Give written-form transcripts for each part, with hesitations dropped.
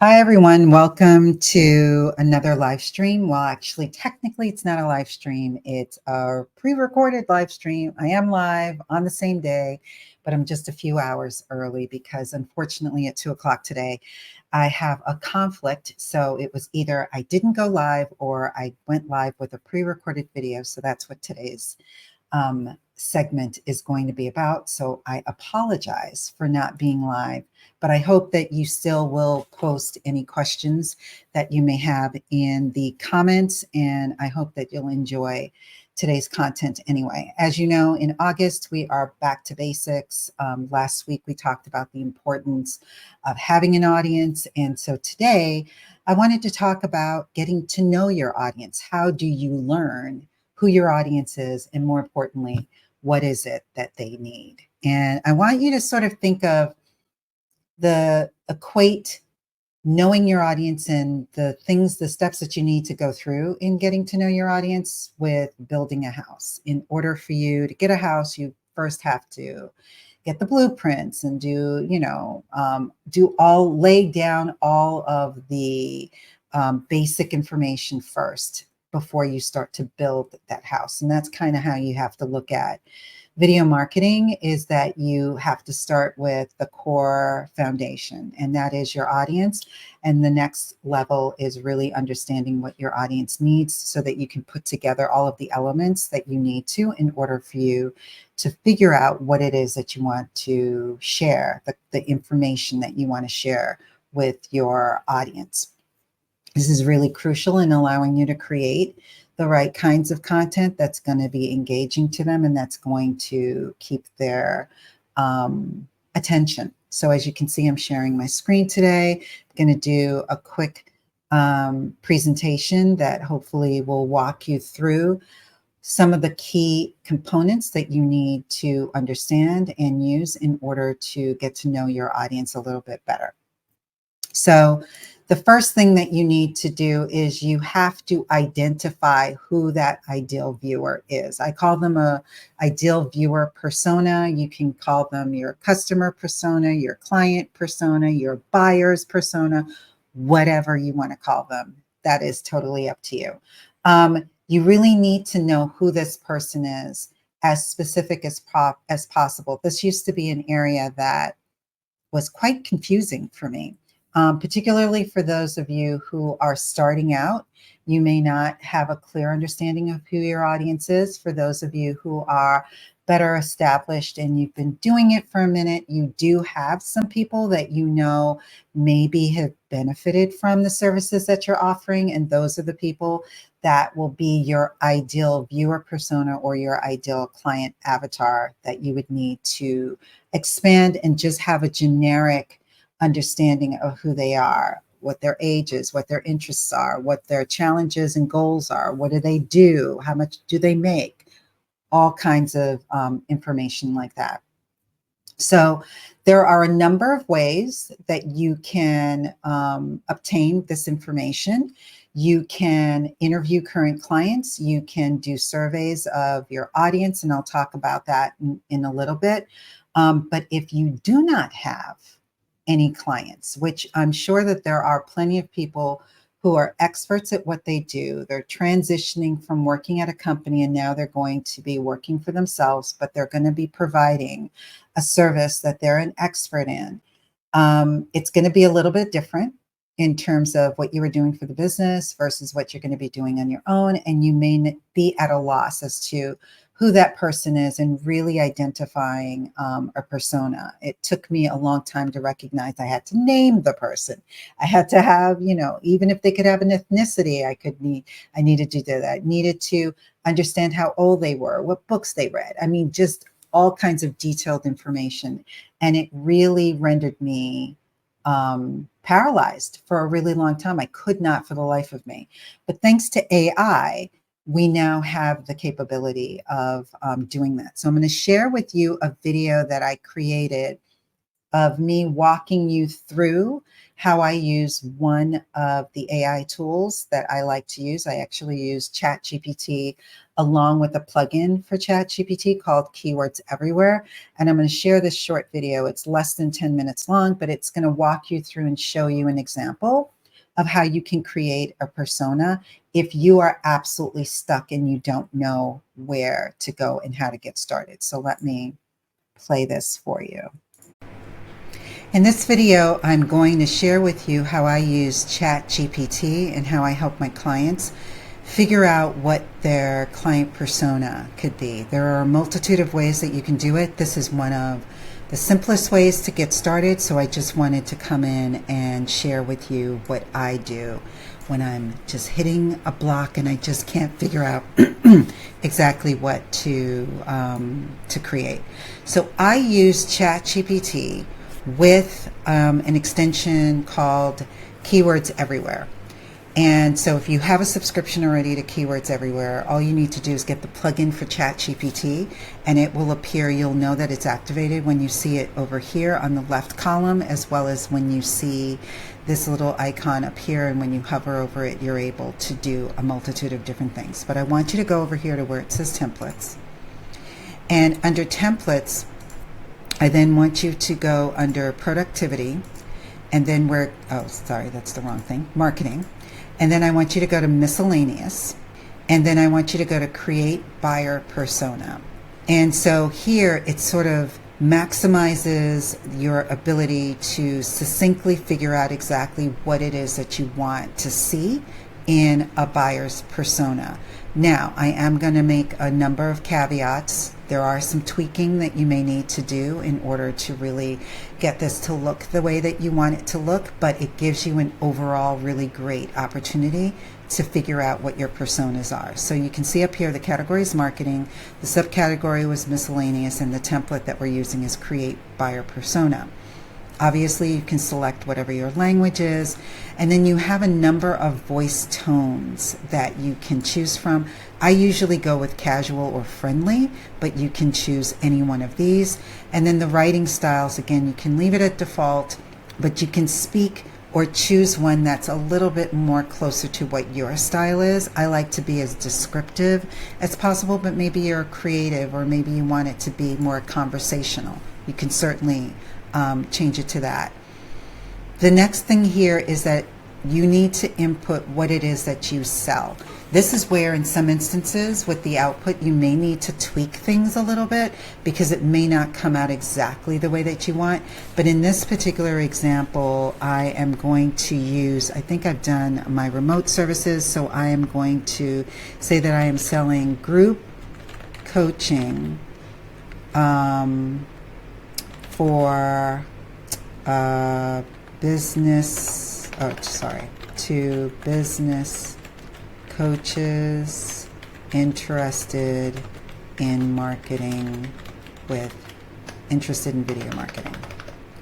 Hi, everyone. Welcome to another live stream. Well, actually, technically, it's not a live stream. It's a pre-recorded live stream. I am live on the same day, but I'm just a few hours early because unfortunately at 2 o'clock today, I have a conflict. So it was either I didn't go live or I went live with a pre-recorded video. So that's what today's segment is going to be about. So I apologize for not being live, but I hope that you still will post any questions that you may have in the comments. And I hope that you'll enjoy today's content anyway. As you know, in August, we are back to basics. Last week, we talked about the importance of having an audience. And so today, I wanted to talk about getting to know your audience. How do you learn who your audience is, and more importantly, what is it that they need? And I want you to sort of think of equate knowing your audience and the things, the steps that you need to go through in getting to know your audience with building a house. In order for you to get a house, you first have to get the blueprints and lay down all of the basic information first before you start to build that house. And that's kind of how you have to look at video marketing, is that you have to start with the core foundation, and that is your audience. And the next level is really understanding what your audience needs so that you can put together all of the elements that you need to in order for you to figure out what it is that you want to share, the information that you want to share with your audience. This is really crucial in allowing you to create the right kinds of content that's going to be engaging to them and that's going to keep their attention. So as you can see, I'm sharing my screen today. I'm going to do a quick presentation that hopefully will walk you through some of the key components that you need to understand and use in order to get to know your audience a little bit better. So the first thing that you need to do is you have to identify who that ideal viewer is. I call them a ideal viewer persona. You can call them your customer persona, your client persona, your buyer's persona, whatever you want to call them. That is totally up to you. You really need to know who this person is as specific as possible. This used to be an area that was quite confusing for me. Particularly for those of you who are starting out, you may not have a clear understanding of who your audience is. For those of you who are better established and you've been doing it for a minute, you do have some people that you know maybe have benefited from the services that you're offering. And those are the people that will be your ideal viewer persona or your ideal client avatar that you would need to expand and just have a generic understanding of who they are, what their age is, what their interests are, what their challenges and goals are, what do they do, how much do they make, all kinds of information like that. So there are a number of ways that you can obtain this information. You can interview current clients. You can do surveys of your audience, and I'll talk about that in a little bit. But if you do not have any clients, which I'm sure that there are plenty of people who are experts at what they do. They're transitioning from working at a company and now they're going to be working for themselves, but they're going to be providing a service that they're an expert in. It's going to be a little bit different in terms of what you were doing for the business versus what you're going to be doing on your own. And you may be at a loss as to who that person is and really identifying a persona. It took me a long time to recognize I had to name the person. I had to have, even if they could have an ethnicity, I needed to do that. I needed to understand how old they were, what books they read. I mean, just all kinds of detailed information. And it really rendered me paralyzed for a really long time. I could not for the life of me. But thanks to AI, we now have the capability of doing that. So I'm going to share with you a video that I created of me walking you through how I use one of the AI tools that I like to use. I actually use ChatGPT along with a plugin for ChatGPT called Keywords Everywhere. And I'm going to share this short video. It's less than 10 minutes long, but it's going to walk you through and show you an example of how you can create a persona if you are absolutely stuck and you don't know where to go and how to get started. So let me play this for you. In this video, I'm going to share with you how I use ChatGPT and how I help my clients figure out what their client persona could be. There are a multitude of ways that you can do it. This is one of the simplest ways to get started, so I just wanted to come in and share with you what I do when I'm just hitting a block and I just can't figure out exactly what to create. So I use ChatGPT with an extension called Keywords Everywhere. And so if you have a subscription already to Keywords Everywhere, all you need to do is get the plugin for ChatGPT and it will appear. You'll know that it's activated when you see it over here on the left column, as well as when you see this little icon up here, and when you hover over it, you're able to do a multitude of different things. But I want you to go over here to where it says templates. And under templates, I then want you to go under productivity, and then where, oh, sorry, that's the wrong thing, marketing. And then I want you to go to miscellaneous, and then I want you to go to create buyer persona. And so here it sort of maximizes your ability to succinctly figure out exactly what it is that you want to see in a buyer's persona. Now, I am going to make a number of caveats. There are some tweaking that you may need to do in order to really get this to look the way that you want it to look, but it gives you an overall really great opportunity to figure out what your personas are. So you can see up here the category is marketing, the subcategory was miscellaneous, and the template that we're using is create buyer persona. Obviously, you can select whatever your language is, and then you have a number of voice tones that you can choose from. I usually go with casual or friendly, but you can choose any one of these. And then the writing styles, again, you can leave it at default, but you can speak or choose one that's a little bit more closer to what your style is. I like to be as descriptive as possible, but maybe you're creative, or maybe you want it to be more conversational. You can certainly change it to that. The next thing here is that you need to input what it is that you sell. This is where in some instances with the output you may need to tweak things a little bit because it may not come out exactly the way that you want. But in this particular example, I am going to use, I think I've done my remote services, so I am going to say that I am selling group coaching for business, to business coaches interested in marketing interested in video marketing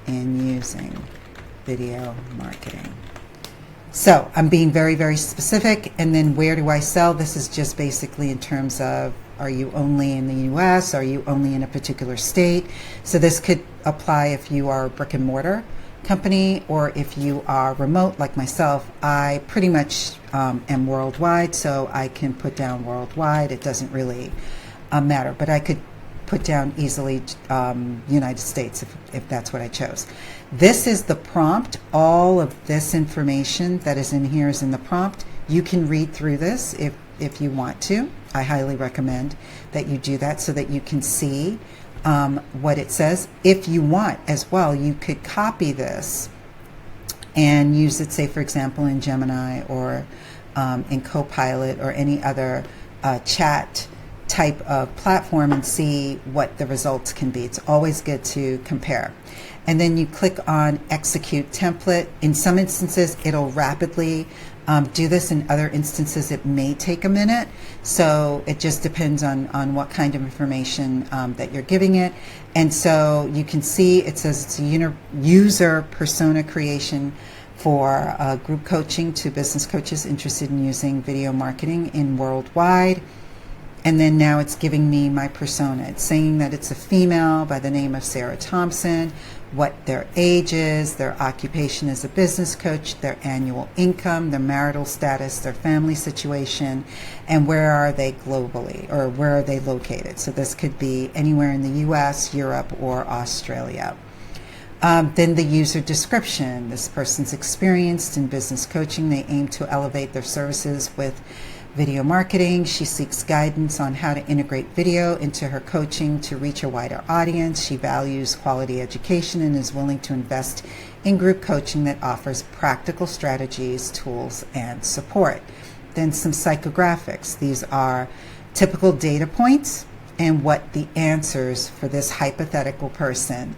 and using video marketing. So I'm being very, very specific. And then where do I sell? This is just basically in terms of, are you only in the US? Are you only in a particular state? So this could apply if you are a brick and mortar company, or if you are remote like myself. I pretty much am worldwide, so I can put down worldwide. It doesn't really matter, but I could put down easily United States if that's what I chose. This is the prompt. All of this information that is in here is in the prompt. You can read through this if you want to. I highly recommend that you do that so that you can see what it says. If you want as well, you could copy this and use it, say, for example, in Gemini or in Copilot or any other chat type of platform and see what the results can be. It's always good to compare. And then you click on Execute Template. In some instances, it'll rapidly do this. In other instances, it may take a minute. So it just depends on what kind of information that you're giving it. And so you can see it says it's a user persona creation for group coaching to business coaches interested in using video marketing in worldwide. And then now it's giving me my persona. It's saying that it's a female by the name of Sarah Thompson what their age is, their occupation as a business coach, their annual income, their marital status, their family situation, and where are they globally, or where are they located. So this could be anywhere in the US, Europe, or Australia. Then the user description. This person's experienced in business coaching. They aim to elevate their services with video marketing. She seeks guidance on how to integrate video into her coaching to reach a wider audience. She values quality education and is willing to invest in group coaching that offers practical strategies, tools, and support. Then some psychographics. These are typical data points and what the answers for this hypothetical person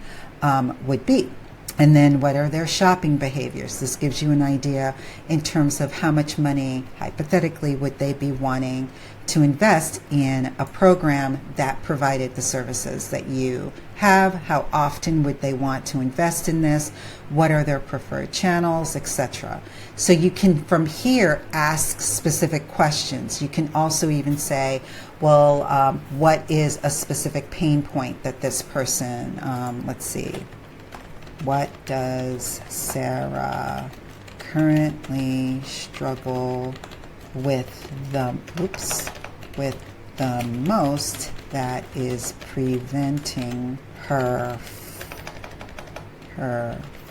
would be. And then what are their shopping behaviors? This gives you an idea in terms of how much money, hypothetically, would they be wanting to invest in a program that provided the services that you have. How often would they want to invest in this? What are their preferred channels, etc. So you can, from here, ask specific questions. You can also even say, well, what is a specific pain point that this person, let's see, what does Sarah currently struggle with the most that is preventing her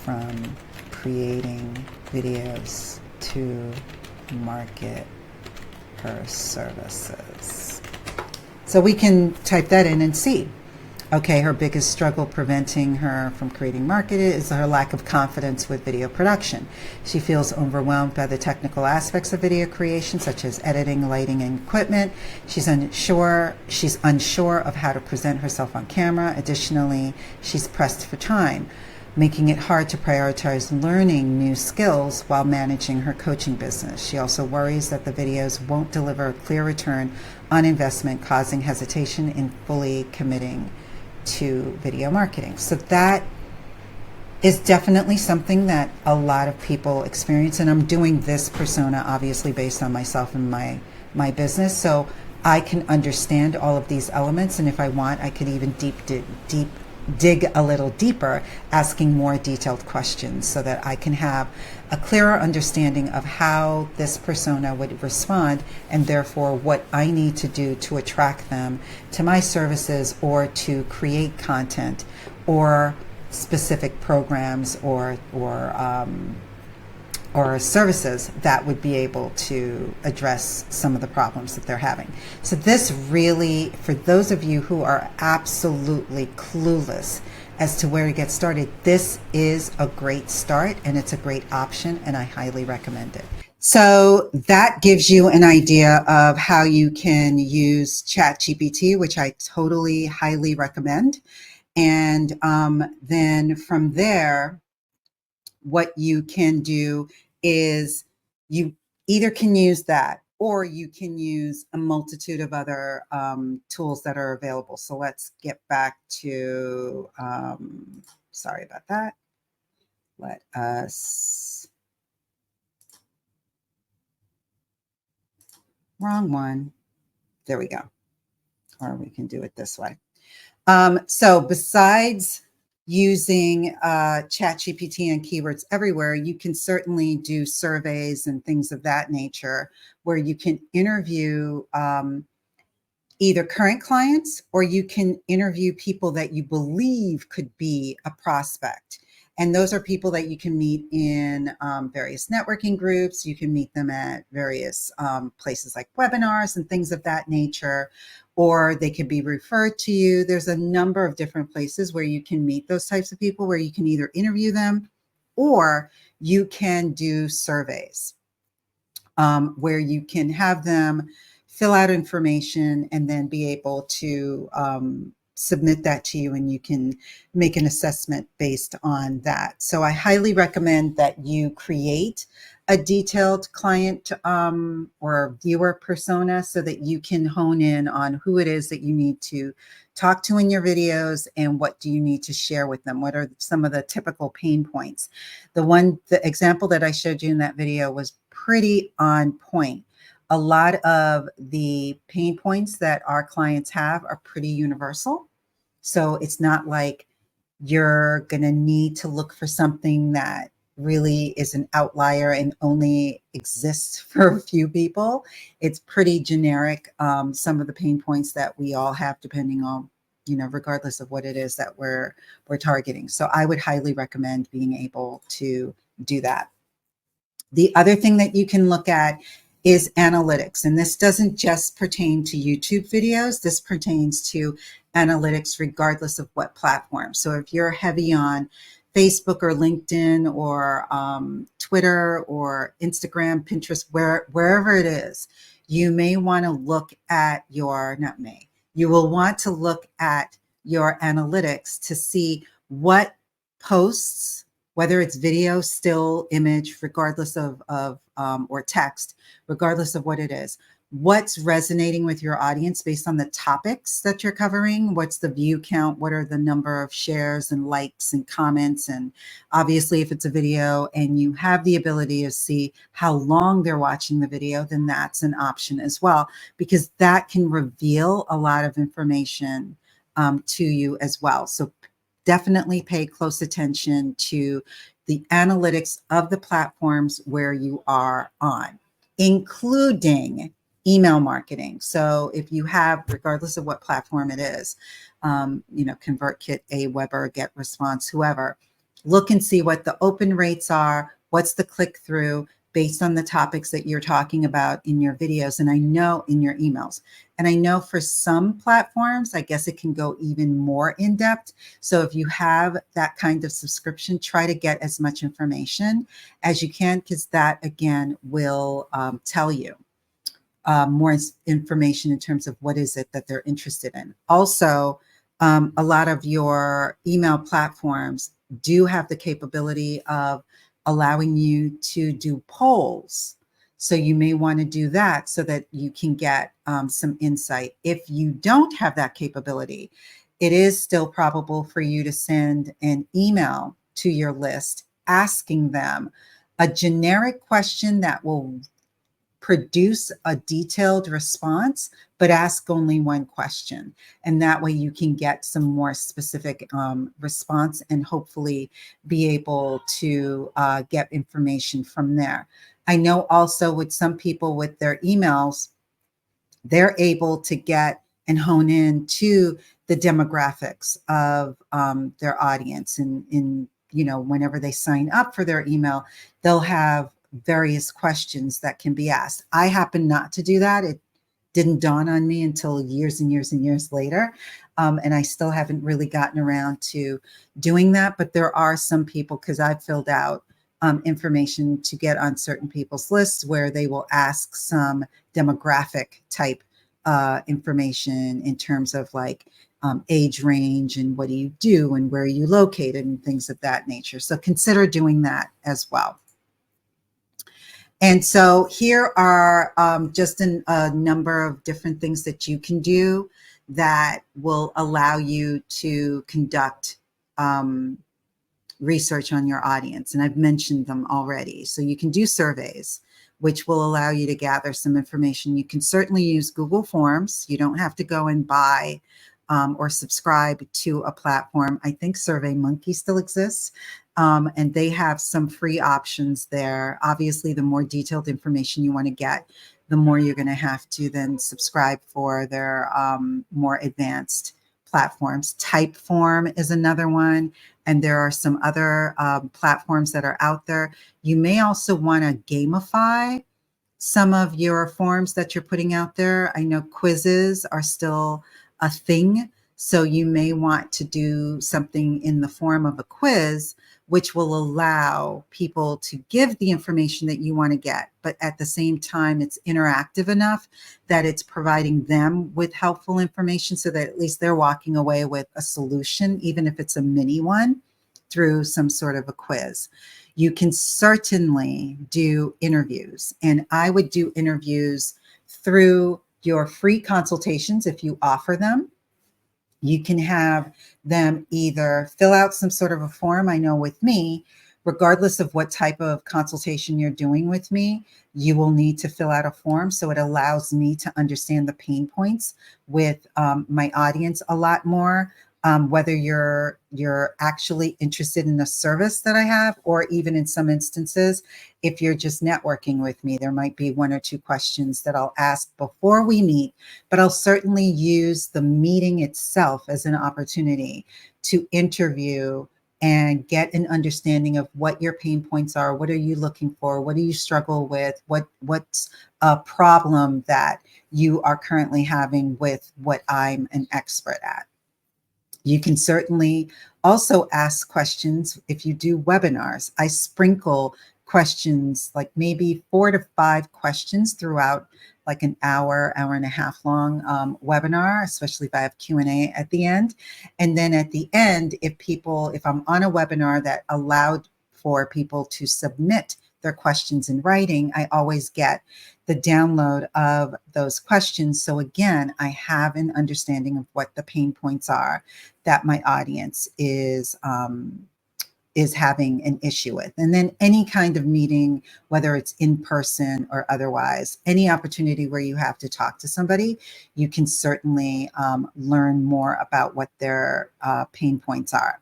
from creating videos to market her services? So we can type that in and see. Okay, her biggest struggle preventing her from creating market is her lack of confidence with video production. She feels overwhelmed by the technical aspects of video creation, such as editing, lighting, and equipment. She's unsure of how to present herself on camera. Additionally, she's pressed for time, making it hard to prioritize learning new skills while managing her coaching business. She also worries that the videos won't deliver a clear return on investment, causing hesitation in fully committing to video marketing. So that is definitely something that a lot of people experience, and I'm doing this persona obviously based on myself and my business, so I can understand all of these elements, and if I want, I could even dig a little deeper, asking more detailed questions so that I can have a clearer understanding of how this persona would respond, and therefore what I need to do to attract them to my services or to create content or specific programs or services that would be able to address some of the problems that they're having. So this really, for those of you who are absolutely clueless as to where to get started, this is a great start and it's a great option, and I highly recommend it. So that gives you an idea of how you can use ChatGPT, which I totally highly recommend. And then from there, what you can do is you either can use that or you can use a multitude of other tools that are available. So let's get back to, sorry about that. Let us, wrong one. There we go. Or we can do it this way. So besides using ChatGPT and keywords everywhere, you can certainly do surveys and things of that nature where you can interview either current clients, or you can interview people that you believe could be a prospect. And those are people that you can meet in various networking groups. You can meet them at various places like webinars and things of that nature, or they could be referred to you. There's a number of different places where you can meet those types of people, where you can either interview them or you can do surveys where you can have them fill out information and then be able to submit that to you, and you can make an assessment based on that. So I highly recommend that you create a detailed client or viewer persona so that you can hone in on who it is that you need to talk to in your videos and what do you need to share with them. What are some of the typical pain points? The example that I showed you in that video was pretty on point. A lot of the pain points that our clients have are pretty universal. So it's not like You're going to need to look for something that really is an outlier and only exists for a few people. It's pretty generic. Some of the pain points that we all have, depending on, regardless of what it is that we're targeting. So I would highly recommend being able to do that. The other thing that you can look at is analytics. And this doesn't just pertain to YouTube videos. This pertains to analytics regardless of what platform. So if you're heavy on Facebook or LinkedIn or Twitter or Instagram, Pinterest, wherever it is, you may want to look at you will want to look at your analytics to see what posts, whether it's video, still, image, regardless of or text, regardless of what it is, what's resonating with your audience based on the topics that you're covering, what's the view count, what are the number of shares and likes and comments, and obviously if it's a video and you have the ability to see how long they're watching the video, then that's an option as well, because that can reveal a lot of information to you as well. So definitely pay close attention to the analytics of the platforms where you are on, including email marketing. So if you have, regardless of what platform it is, ConvertKit, Aweber, GetResponse, whoever, look and see what the open rates are, what's the click-through based on the topics that you're talking about in your videos, and I know in your emails. And I know for some platforms, I guess it can go even more in depth. So if you have that kind of subscription, try to get as much information as you can, because that again will tell you more information in terms of what is it that they're interested in. Also, a lot of your email platforms do have the capability of allowing you to do polls. So you may want to do that so that you can get some insight. If you don't have that capability, it is still probable for you to send an email to your list asking them a generic question that will produce a detailed response, but ask only one question. And that way you can get some more specific response and hopefully be able to get information from there. I know also with some people with their emails, they're able to get and hone in to the demographics of their audience. And whenever they sign up for their email, they'll have various questions that can be asked. I happen not to do that. It didn't dawn on me until years and years and years later. And I still haven't really gotten around to doing that. But there are some people, because I've filled out information to get on certain people's lists where they will ask some demographic type information in terms of like age range and what do you do and where are you located and things of that nature. So consider doing that as well. And so here are just a number of different things that you can do that will allow you to conduct research on your audience. And I've mentioned them already. So you can do surveys, which will allow you to gather some information. You can certainly use Google Forms. You don't have to go and buy or subscribe to a platform. I think SurveyMonkey still exists. And they have some free options there. Obviously, the more detailed information you want to get, the more you're going to have to then subscribe for their more advanced platforms. Typeform is another one. And there are some other platforms that are out there. You may also want to gamify some of your forms that you're putting out there. I know quizzes are still a thing. So you may want to do something in the form of a quiz, which will allow people to give the information that you want to get. But at the same time, it's interactive enough that it's providing them with helpful information so that at least they're walking away with a solution, even if it's a mini one, through some sort of a quiz. You can certainly do interviews, and I would do interviews through your free consultations if you offer them. You can have them either fill out some sort of a form. I know with me, regardless of what type of consultation you're doing with me, you will need to fill out a form. So it allows me to understand the pain points with my audience a lot more. whether you're actually interested in the service that I have, or even in some instances, if you're just networking with me, there might be one or two questions that I'll ask before we meet, but I'll certainly use the meeting itself as an opportunity to interview and get an understanding of what your pain points are. What are you looking for? What do you struggle with? What's a problem that you are currently having with what I'm an expert at? You can certainly also ask questions if you do webinars. I sprinkle questions, like maybe 4 to 5 questions throughout like an hour and a half long webinar, especially if I have Q&A at the end. And then at the end, if I'm on a webinar that allowed for people to submit their questions in writing, I always get the download of those questions. So again, I have an understanding of what the pain points are that my audience is having an issue with. And then any kind of meeting, whether it's in person or otherwise, any opportunity where you have to talk to somebody, you can certainly learn more about what their pain points are.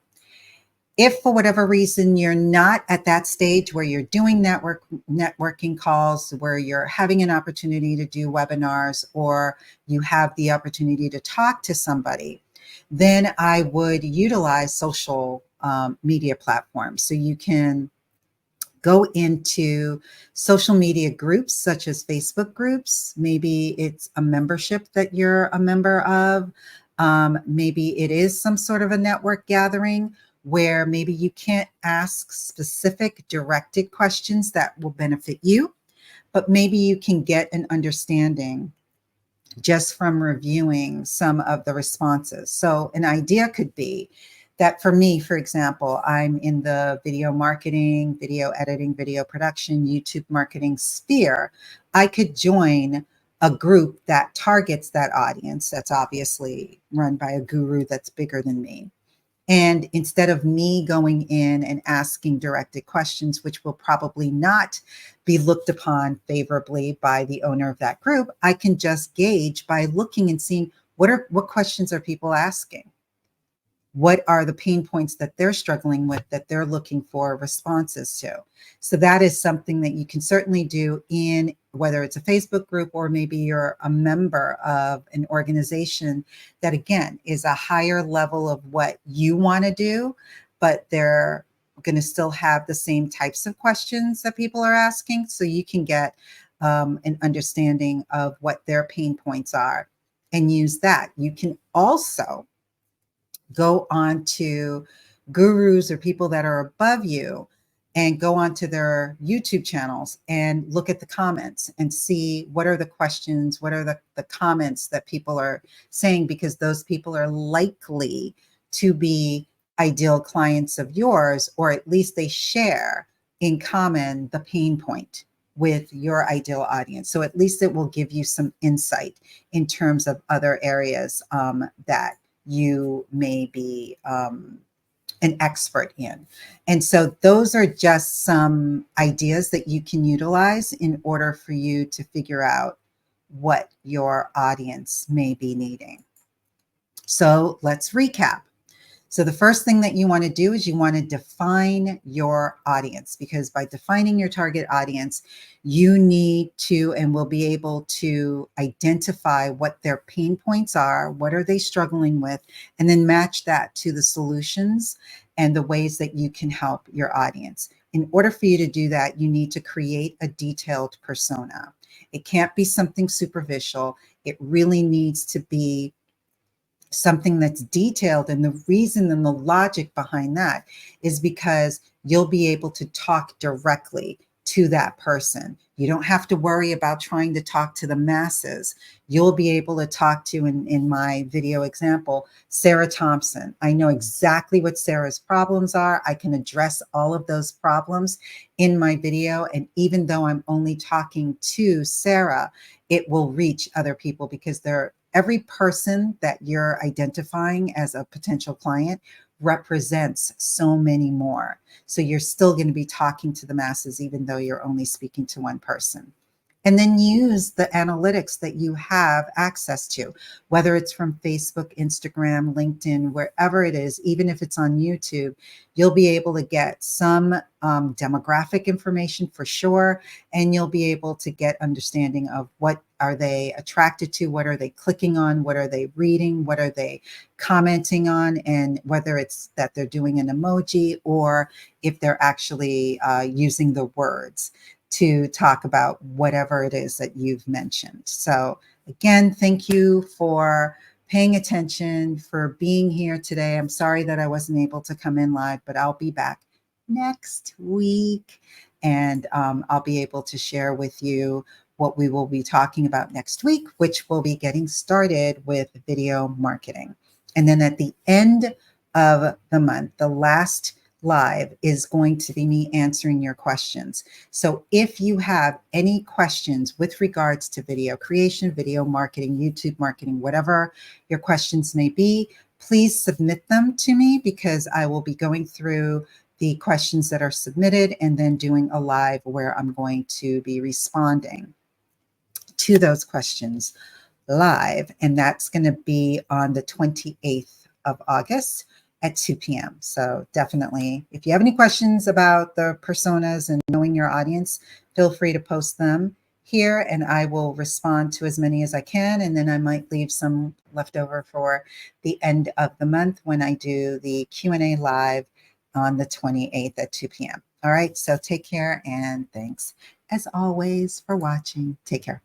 If for whatever reason you're not at that stage where you're doing networking calls, where you're having an opportunity to do webinars, or you have the opportunity to talk to somebody, then I would utilize social media platforms. So you can go into social media groups such as Facebook groups. Maybe it's a membership that you're a member of. Maybe it is some sort of a network gathering where maybe you can't ask specific directed questions that will benefit you, but maybe you can get an understanding just from reviewing some of the responses. So an idea could be that for me, for example, I'm in the video marketing, video editing, video production, YouTube marketing sphere. I could join a group that targets that audience that's obviously run by a guru that's bigger than me. And instead of me going in and asking directed questions, which will probably not be looked upon favorably by the owner of that group, I can just gauge by looking and seeing what questions are people asking? What are the pain points that they're struggling with, that they're looking for responses to? So that is something that you can certainly do in whether it's a Facebook group, or maybe you're a member of an organization that, again, is a higher level of what you want to do, but they're going to still have the same types of questions that people are asking. So you can get an understanding of what their pain points are and use that. You can also go on to gurus or people that are above you and go onto their YouTube channels and look at the comments and see what are the questions, what are the comments that people are saying, because those people are likely to be ideal clients of yours, or at least they share in common the pain point with your ideal audience. So at least it will give you some insight in terms of other areas that you may be an expert in. And so those are just some ideas that you can utilize in order for you to figure out what your audience may be needing. So let's recap. So the first thing that you want to do is you want to define your audience, because by defining your target audience, you need to and will be able to identify what their pain points are, what are they struggling with, and then match that to the solutions and the ways that you can help your audience. In order for you to do that, you need to create a detailed persona. It can't be something superficial. It really needs to be something that's detailed. And the reason and the logic behind that is because you'll be able to talk directly to that person. You don't have to worry about trying to talk to the masses. You'll be able to talk to, in my video example, Sarah Thompson. I know exactly what Sarah's problems are. I can address all of those problems in my video. And even though I'm only talking to Sarah, it will reach other people, because every person that you're identifying as a potential client represents so many more. So you're still going to be talking to the masses, even though you're only speaking to one person. and then use the analytics that you have access to, whether it's from Facebook, Instagram, LinkedIn, wherever it is, even if it's on YouTube, you'll be able to get some demographic information for sure, and you'll be able to get understanding of what are they attracted to, what are they clicking on, what are they reading, what are they commenting on, and whether it's that they're doing an emoji or if they're actually using the words to talk about whatever it is that you've mentioned. So again, thank you for paying attention, for being here today. I'm sorry that I wasn't able to come in live, but I'll be back next week, and I'll be able to share with you what we will be talking about next week, which will be getting started with video marketing. And then at the end of the month, the last live is going to be me answering your questions. So if you have any questions with regards to video creation, video marketing, YouTube marketing, whatever your questions may be, please submit them to me, because I will be going through the questions that are submitted and then doing a live where I'm going to be responding to those questions live. And that's going to be on the 28th of August at 2 p.m. So definitely, if you have any questions about the personas and knowing your audience, feel free to post them here and I will respond to as many as I can. And then I might leave some left over for the end of the month when I do the Q&A live on the 28th at 2 p.m. All right. So take care, and thanks as always for watching. Take care.